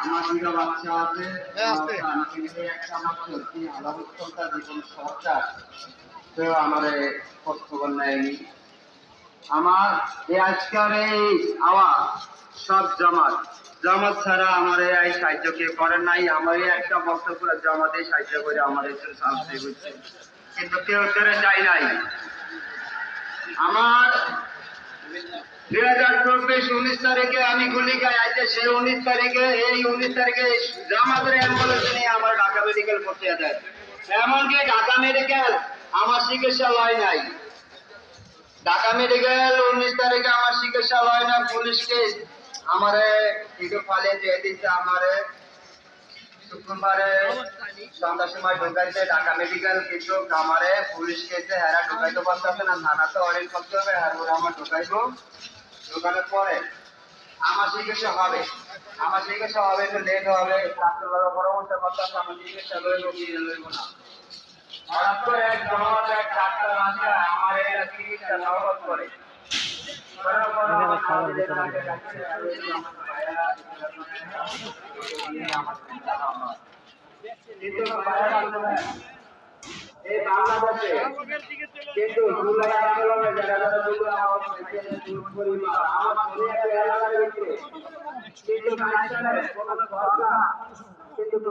আমার দুটো বাচ্চা আছে, কিন্তু একটা মাত্র কি আলাদা জীবন সরকার তো আমার খোঁজখবর নেয়নি। আমার এই আজকাল এই আওয়াজ সব জামাত জামাত ছাড়া আমার এই সাহায্য কেউ করেন নাই। আমার এই একটা বক্তব্য জামাতে সাহায্য করে আমার একটু শান্তি হচ্ছে, কিন্তু কেউ করে যায় নাই। আমার 2024 19 তারিখে আমি গুলিকায় আছে, সেই 19 তারিখে এই 19 তারিখে জামাতের অ্যাম্বুলেন্স নিয়ে আমার ঢাকা মেডিকেল করতে দেয়। এমনকি ঢাকা মেডিকেল আমার চিকিৎসা হয় নাই। ঢাকা মেডিকেল 19 তারিখে আমার চিকিৎসা হয় না। পুলিশকে আমারে কিছু ফালিয়ে দিয়ে দিচ্ছে। আমারে শুক্রবারে সন্ধ্যার সময় ঢোকাইছে ঢাকা মেডিকেল, কিন্তু আমারে পুলিশ কেছে এরা ঢোকাইতে পারতেছে না। থানাতে অনেক করতে হবে, আর ওরা আমার ঢোকাইবো। ঢোকানোর পরে আমার চিকিৎসা হবে, আমার চিকিৎসা হবে, একটু লেট হবে। ডাক্তারবাবু পরামর্শ করতেছে আমার চিকিৎসা লইব কি লইব না। হঠাৎ করে এক জমাত এক ডাক্তার আসে আমার এই চিকিৎসা নগদ করে। কিন্তু এই বাংলাদেশে কিন্তু জুলাই আন্দোলনে যারা যারা আমার এলাকার ভিতরে কিন্তু কোনো সরকার কিন্তু